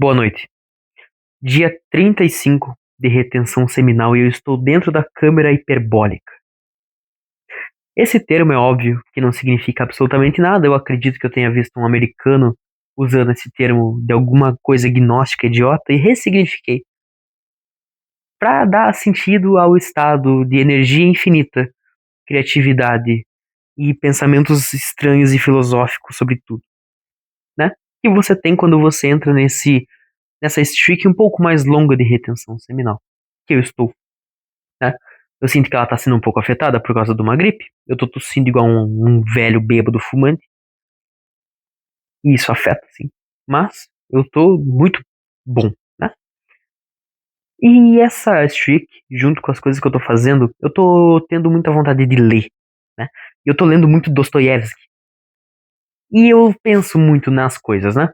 Boa noite. Dia 35 de retenção seminal e eu estou dentro da câmara hiperbólica. Esse termo é óbvio que não significa absolutamente nada. Eu acredito que eu tenha visto um americano usando esse termo de alguma coisa gnóstica idiota e ressignifiquei para dar sentido ao estado de energia infinita, criatividade e pensamentos estranhos e filosóficos sobre tudo, né? Que você tem quando você entra nessa streak um pouco mais longa de retenção seminal, que eu estou, né? Eu sinto que ela tá sendo um pouco afetada por causa de uma gripe. Eu tô tossindo igual um velho bêbado fumante. E isso afeta, sim. Mas eu tô muito bom, né? E essa streak, junto com as coisas que eu tô fazendo, eu tô tendo muita vontade de ler, né? E eu tô lendo muito Dostoiévski. E eu penso muito nas coisas, né?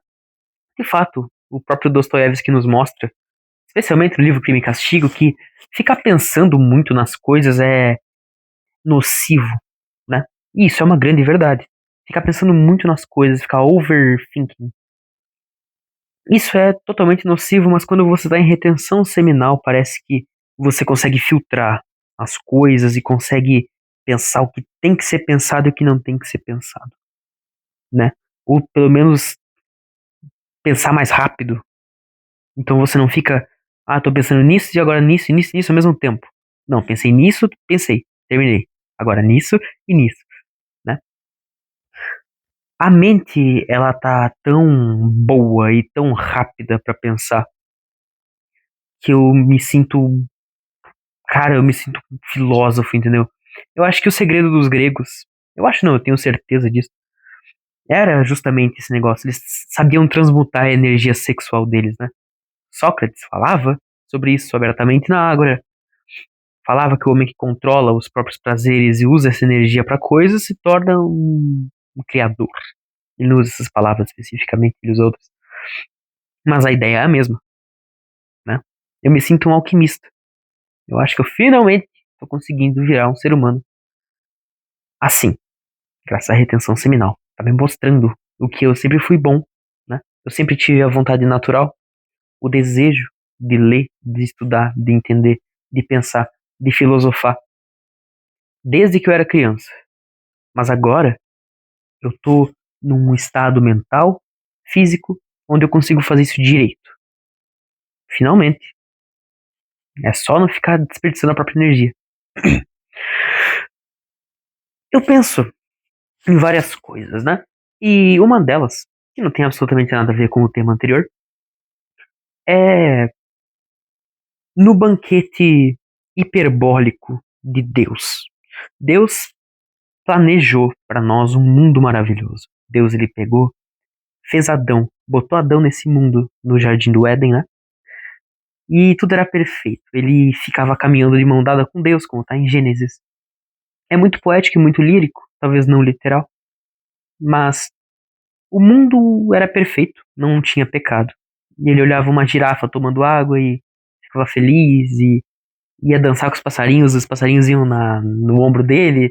De fato, o próprio Dostoiévski nos mostra, especialmente no livro Crime e Castigo, que ficar pensando muito nas coisas é nocivo, né? E isso é uma grande verdade. Ficar pensando muito nas coisas, ficar overthinking. Isso é totalmente nocivo, mas quando você está em retenção seminal, parece que você consegue filtrar as coisas e consegue pensar o que tem que ser pensado e o que não tem que ser pensado, né? Ou pelo menos pensar mais rápido. Então você não fica, tô pensando nisso e agora nisso e nisso e nisso ao mesmo tempo. Não, pensei nisso, pensei, terminei. Agora nisso e nisso, né? A mente, ela tá tão boa e tão rápida pra pensar que eu me sinto, cara, eu me sinto um filósofo, entendeu? Eu acho que o segredo dos gregos, eu acho não, eu tenho certeza disso, era justamente esse negócio. Eles sabiam transmutar a energia sexual deles, né? Sócrates falava sobre isso abertamente na Ágora. Falava que o homem que controla os próprios prazeres e usa essa energia pra coisas se torna um criador. Ele não usa essas palavras especificamente, ele usa outras. Mas a ideia é a mesma, né? Eu me sinto um alquimista. Eu acho que eu finalmente estou conseguindo virar um ser humano assim, graças à retenção seminal. Tá me mostrando o que eu sempre fui bom, né? Eu sempre tive a vontade natural, o desejo de ler, de estudar, de entender, de pensar, de filosofar, desde que eu era criança. Mas agora eu tô num estado mental, físico, onde eu consigo fazer isso direito. Finalmente. É só não ficar desperdiçando a própria energia. Eu penso em várias coisas, né? E uma delas, que não tem absolutamente nada a ver com o tema anterior, é no banquete hiperbólico de Deus. Deus planejou para nós um mundo maravilhoso. Deus ele pegou, fez Adão, botou Adão nesse mundo no jardim do Éden, né? E tudo era perfeito. Ele ficava caminhando de mão dada com Deus, como está em Gênesis. É muito poético e muito lírico, talvez não literal, mas o mundo era perfeito, não tinha pecado. E ele olhava uma girafa tomando água e ficava feliz e ia dançar com os passarinhos iam no ombro dele,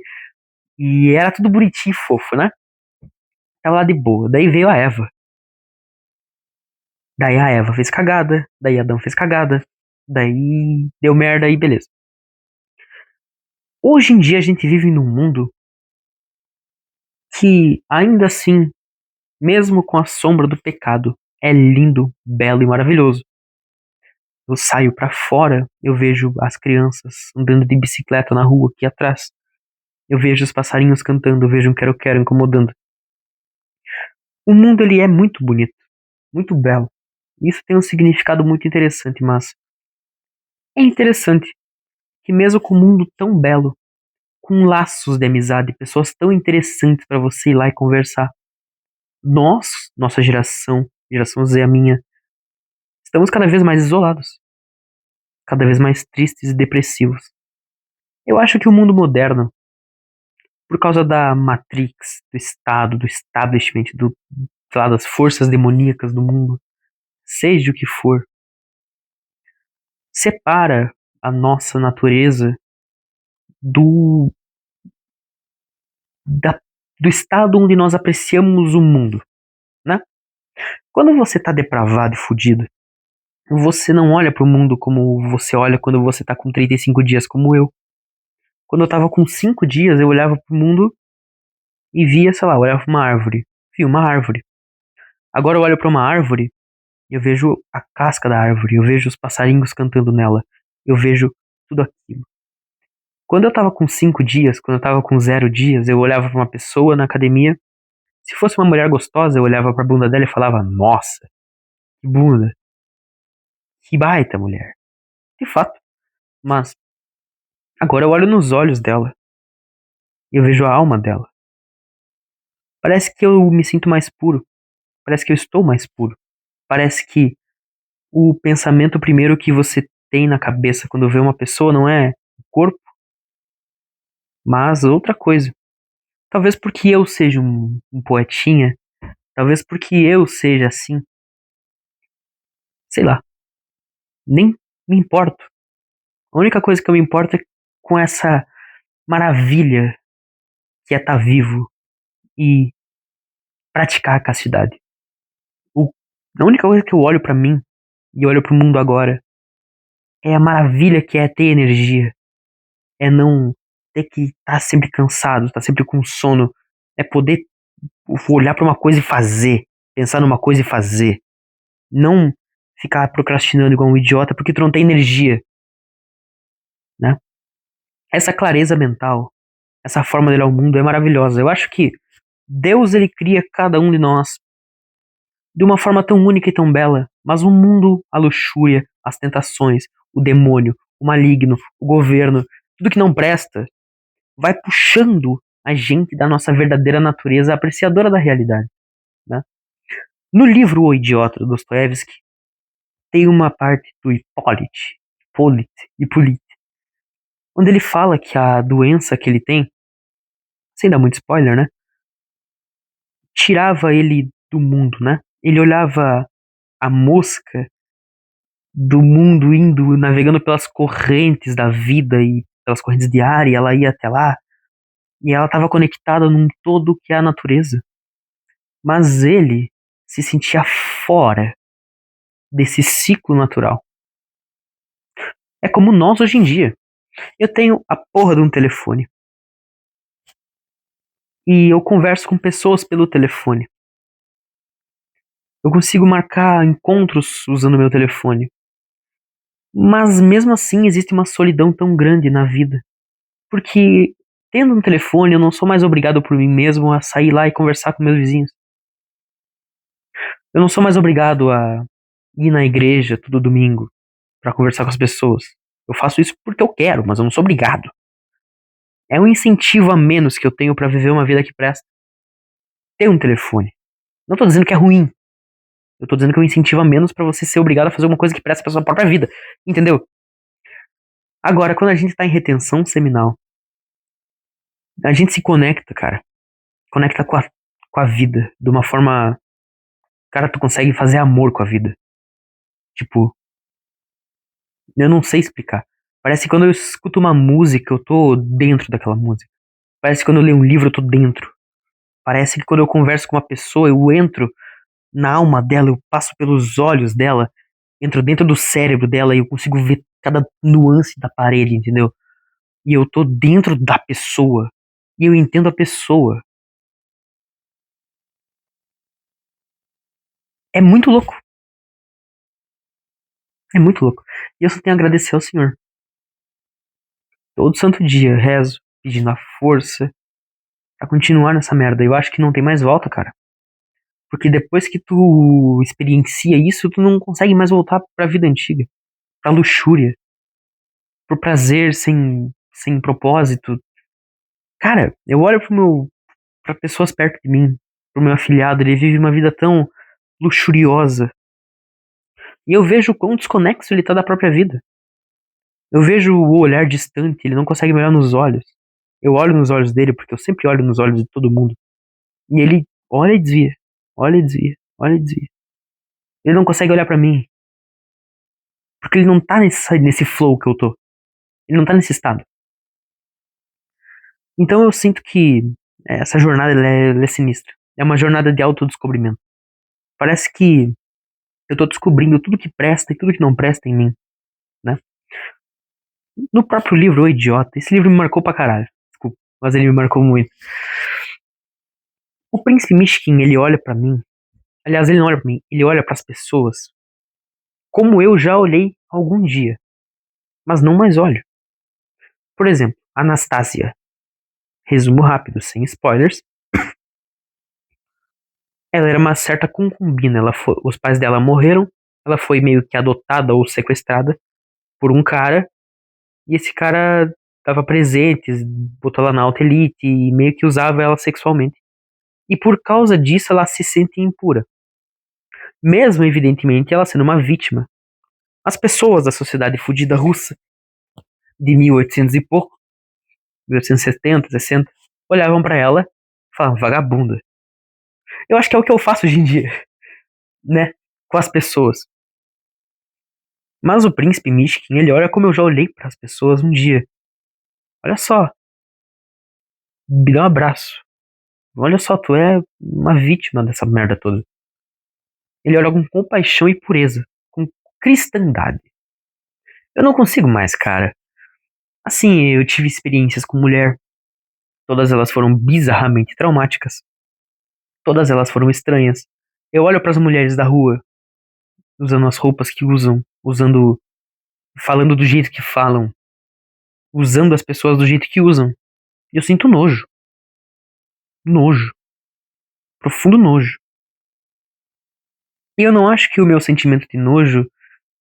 e era tudo bonitinho e fofo, né? Tava lá de boa. Daí veio a Eva. Daí a Eva fez cagada, daí Adão fez cagada, daí deu merda e beleza. Hoje em dia a gente vive num mundo que, ainda assim, mesmo com a sombra do pecado, é lindo, belo e maravilhoso. Eu saio pra fora, eu vejo as crianças andando de bicicleta na rua aqui atrás. Eu vejo os passarinhos cantando, eu vejo um quero-quero incomodando. O mundo ele é muito bonito, muito belo. Isso tem um significado muito interessante, mas é interessante que mesmo com um mundo tão belo, com laços de amizade, pessoas tão interessantes para você ir lá e conversar, nós, nossa geração Z, a minha, estamos cada vez mais isolados, cada vez mais tristes e depressivos. Eu acho que o mundo moderno, por causa da Matrix, do Estado, do establishment, sei lá, das forças demoníacas do mundo, seja o que for, separa a nossa natureza do, da- do estado onde nós apreciamos o mundo, né? Quando você tá depravado e fudido, você não olha pro mundo como você olha quando você tá com 35 dias, como eu. Quando eu tava com 5 dias, eu olhava pro mundo e via, sei lá, eu olhava pra uma árvore. Via uma árvore. Agora eu olho pra uma árvore e eu vejo a casca da árvore, eu vejo os passarinhos cantando nela, eu vejo tudo aquilo. Quando eu tava com 5 dias, quando eu tava com 0 dias, eu olhava pra uma pessoa na academia. Se fosse uma mulher gostosa, eu olhava pra bunda dela e falava: Nossa, que bunda, que baita mulher. De fato. Mas agora eu olho nos olhos dela e eu vejo a alma dela. Parece que eu me sinto mais puro. Parece que eu estou mais puro. Parece que o pensamento primeiro que você tem na cabeça quando vê uma pessoa não é o corpo, mas outra coisa. Talvez porque eu seja um poetinha, talvez porque eu seja assim, sei lá, nem me importo. A única coisa que eu me importo é com essa maravilha que é estar vivo e praticar a castidade. O, a única coisa que eu olho pra mim e olho pro mundo agora é a maravilha que é ter energia, é não ter que estar sempre cansado, estar sempre com sono, é poder olhar pra uma coisa e fazer, pensar numa coisa e fazer, não ficar procrastinando igual um idiota porque tu não tem energia, né? Essa clareza mental, essa forma de olhar o mundo é maravilhosa. Eu acho que Deus ele cria cada um de nós de uma forma tão única e tão bela, mas o mundo, a luxúria, as tentações, o demônio, o maligno, o governo, tudo que não presta, vai puxando a gente da nossa verdadeira natureza apreciadora da realidade, né? No livro O Idiota, do Dostoiévski, tem uma parte do Hipólite, onde ele fala que a doença que ele tem, sem dar muito spoiler, né? Tirava ele do mundo, né? Ele olhava a mosca do mundo indo, navegando pelas correntes da vida e pelas correntes de ar, e ela ia até lá, e ela estava conectada num todo que é a natureza. Mas ele se sentia fora desse ciclo natural. É como nós hoje em dia. Eu tenho a porra de um telefone. E eu converso com pessoas pelo telefone. Eu consigo marcar encontros usando meu telefone. Mas mesmo assim existe uma solidão tão grande na vida. Porque tendo um telefone eu não sou mais obrigado por mim mesmo a sair lá e conversar com meus vizinhos. Eu não sou mais obrigado a ir na igreja todo domingo pra conversar com as pessoas. Eu faço isso porque eu quero, mas eu não sou obrigado. É um incentivo a menos que eu tenho pra viver uma vida que presta. Ter um telefone. Não tô dizendo que é ruim. Eu tô dizendo que é um incentivo a menos pra você ser obrigado a fazer uma coisa que presta pra sua própria vida. Entendeu? Agora, quando a gente tá em retenção seminal, a gente se conecta, cara. Conecta com a vida. De uma forma. Cara, tu consegue fazer amor com a vida. Tipo, eu não sei explicar. Parece que quando eu escuto uma música, eu tô dentro daquela música. Parece que quando eu leio um livro, eu tô dentro. Parece que quando eu converso com uma pessoa, eu entro na alma dela, eu passo pelos olhos dela, entro dentro do cérebro dela e eu consigo ver cada nuance da parede, entendeu? E eu tô dentro da pessoa. E eu entendo a pessoa. É muito louco. É muito louco. E eu só tenho a agradecer ao Senhor. Todo santo dia rezo, pedindo a força pra continuar nessa merda. Eu acho que não tem mais volta, cara. Porque depois que tu experiencia isso, tu não consegue mais voltar pra vida antiga. Pra luxúria. Pro prazer sem propósito. Cara, eu olho pra pessoas perto de mim. Pro meu afilhado, ele vive uma vida tão luxuriosa. E eu vejo o quão desconexo ele tá da própria vida. Eu vejo o olhar distante, ele não consegue me olhar nos olhos. Eu olho nos olhos dele, porque eu sempre olho nos olhos de todo mundo. E ele olha e desvia. Olha e desvia. Olha e desvia. Ele não consegue olhar pra mim. Porque ele não tá nesse flow que eu tô. Ele não tá nesse estado. Então eu sinto que essa jornada ela é sinistra. É uma jornada de autodescobrimento. Parece que eu tô descobrindo tudo que presta e tudo que não presta em mim, né? No próprio livro O Idiota, esse livro me marcou pra caralho. Desculpa, mas ele me marcou muito. O príncipe Mishkin, ele olha pra mim. Aliás, ele não olha pra mim, ele olha pras pessoas como eu já olhei algum dia, mas não mais olho. Por exemplo, Anastasia. Resumo rápido, sem spoilers. Ela era uma certa concubina. Os pais dela morreram. Ela foi meio que adotada ou sequestrada por um cara. E esse cara dava presentes, botou ela na alta elite e meio que usava ela sexualmente. E por causa disso ela se sente impura. Mesmo, evidentemente, ela sendo uma vítima. As pessoas da sociedade fudida russa, de 1800 e pouco, 1870, 60, olhavam pra ela e falavam, vagabunda. Eu acho que é o que eu faço hoje em dia, né? Com as pessoas. Mas o príncipe Mishkin, ele olha como eu já olhei para as pessoas um dia. Olha só, me dá um abraço. Olha só, tu é uma vítima dessa merda toda. Ele olha com compaixão e pureza, com cristandade. Eu não consigo mais, cara. Assim, eu tive experiências com mulher. Todas elas foram bizarramente traumáticas. Todas elas foram estranhas. Eu olho para as mulheres da rua, usando as roupas que usam, falando do jeito que falam, usando as pessoas do jeito que usam. E eu sinto nojo. Nojo. Profundo nojo. E eu não acho que o meu sentimento de nojo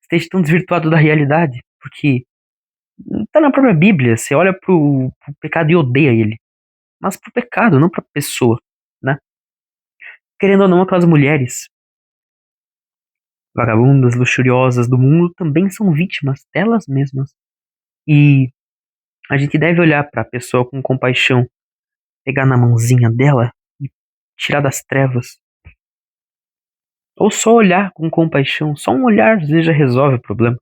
esteja tão desvirtuado da realidade, porque tá na própria Bíblia, você olha pro pecado e odeia ele. Mas pro pecado, não pra pessoa, né? Querendo ou não, aquelas mulheres vagabundas, luxuriosas do mundo também são vítimas delas mesmas. E a gente deve olhar pra pessoa com compaixão, pegar na mãozinha dela e tirar das trevas. Ou só olhar com compaixão, só um olhar às vezes já resolve o problema.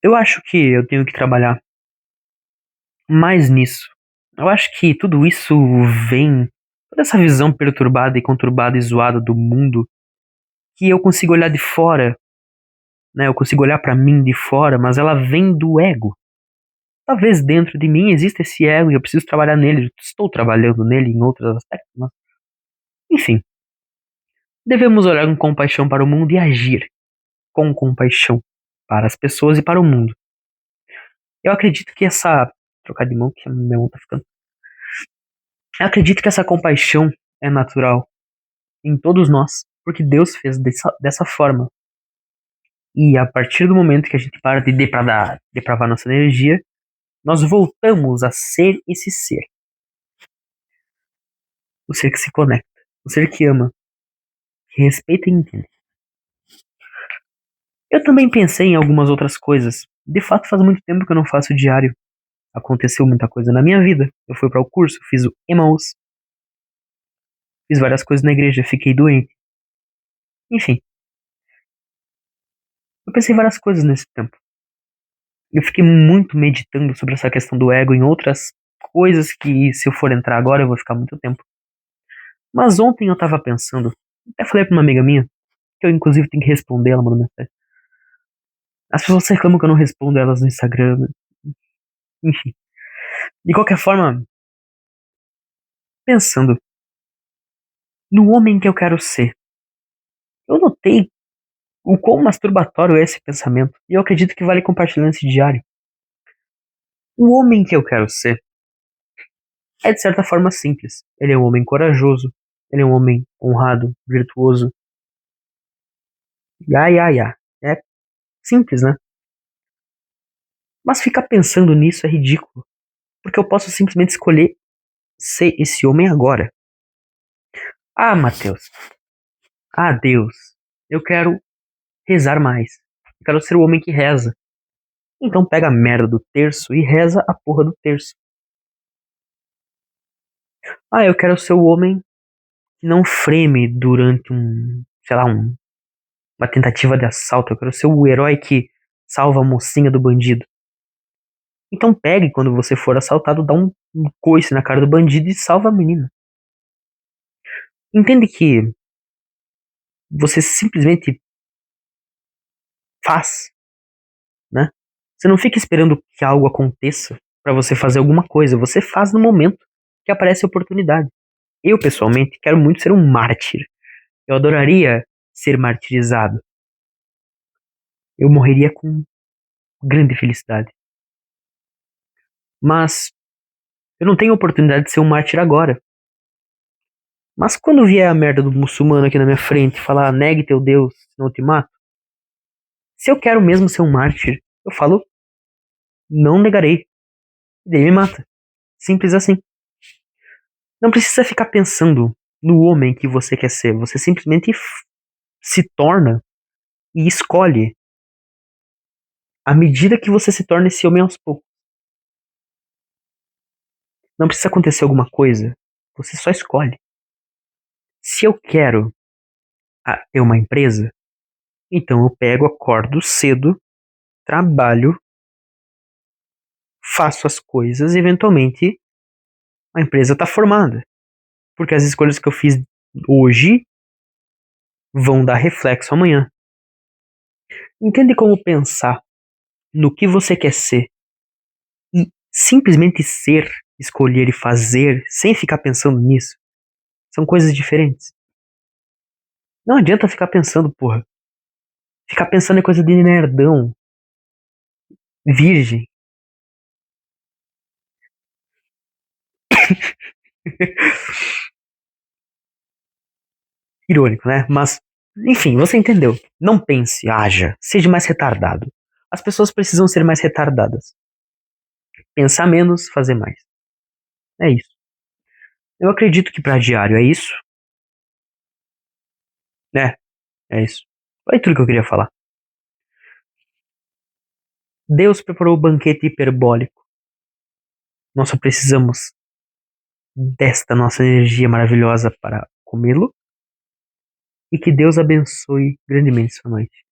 Eu acho que eu tenho que trabalhar mais nisso. Eu acho que tudo isso vem, toda essa visão perturbada e conturbada e zoada do mundo, que eu consigo olhar de fora, né? Eu consigo olhar pra mim de fora, mas ela vem do ego. Talvez dentro de mim exista esse ego e eu preciso trabalhar nele. Estou trabalhando nele em outros aspectos, mas enfim. Devemos olhar com compaixão para o mundo e agir com compaixão para as pessoas e para o mundo. Eu acredito que essa. Trocar de mão, que a minha mão tá ficando. Eu acredito que essa compaixão é natural em todos nós, porque Deus fez dessa forma. E a partir do momento que a gente para de depravar nossa energia, nós voltamos a ser esse ser. O ser que se conecta, o ser que ama, que respeita e entende. Eu também pensei em algumas outras coisas. De fato, faz muito tempo que eu não faço diário. Aconteceu muita coisa na minha vida. Eu fui para o curso, fiz o Emmaus, fiz várias coisas na igreja, fiquei doente. Enfim, eu pensei em várias coisas nesse tempo. Eu fiquei muito meditando sobre essa questão do ego em outras coisas que, se eu for entrar agora, eu vou ficar muito tempo. Mas ontem eu tava pensando, até falei pra uma amiga minha, que eu inclusive tenho que responder, ela mandou mensagem. As pessoas reclamam que eu não respondo elas no Instagram, enfim. De qualquer forma, pensando no homem que eu quero ser, eu notei o quão masturbatório é esse pensamento, e eu acredito que vale compartilhar nesse diário. O homem que eu quero ser é de certa forma simples. Ele é um homem corajoso, ele é um homem honrado, virtuoso. Ya, ya, ya. É simples, né? Mas ficar pensando nisso é ridículo, porque eu posso simplesmente escolher ser esse homem agora. Ah, Mateus. Ah, Deus. Eu quero rezar mais. Eu quero ser o homem que reza. Então pega a merda do terço e reza a porra do terço. Ah, eu quero ser o homem que não freme durante sei lá, uma tentativa de assalto. Eu quero ser o herói que salva a mocinha do bandido. Então pegue quando você for assaltado, dá um coice na cara do bandido e salva a menina. Entende que você simplesmente faz, né? Você não fica esperando que algo aconteça pra você fazer alguma coisa. Você faz no momento que aparece a oportunidade. Eu, pessoalmente, quero muito ser um mártir. Eu adoraria ser martirizado. Eu morreria com grande felicidade. Mas eu não tenho oportunidade de ser um mártir agora. Mas quando vier a merda do muçulmano aqui na minha frente e falar negue teu Deus, senão eu te mato. Se eu quero mesmo ser um mártir, eu falo não negarei. E daí me mata. Simples assim. Não precisa ficar pensando no homem que você quer ser. Você simplesmente se torna e escolhe à medida que você se torna esse homem aos poucos. Não precisa acontecer alguma coisa. Você só escolhe. Se eu quero ter uma empresa, então eu pego, acordo cedo, trabalho, faço as coisas e eventualmente a empresa está formada. Porque as escolhas que eu fiz hoje vão dar reflexo amanhã. Entende como pensar no que você quer ser e simplesmente ser, escolher e fazer sem ficar pensando nisso? São coisas diferentes. Não adianta ficar pensando, porra. Ficar pensando em coisa de nerdão, virgem. Irônico, né? Mas, enfim, você entendeu. Não pense, haja, seja mais retardado. As pessoas precisam ser mais retardadas. Pensar menos, fazer mais. É isso. Eu acredito que pra diário é isso. Né? É isso. Foi tudo que eu queria falar. Deus preparou o banquete hiperbólico. Nós só precisamos desta nossa energia maravilhosa para comê-lo. E que Deus abençoe grandemente sua noite.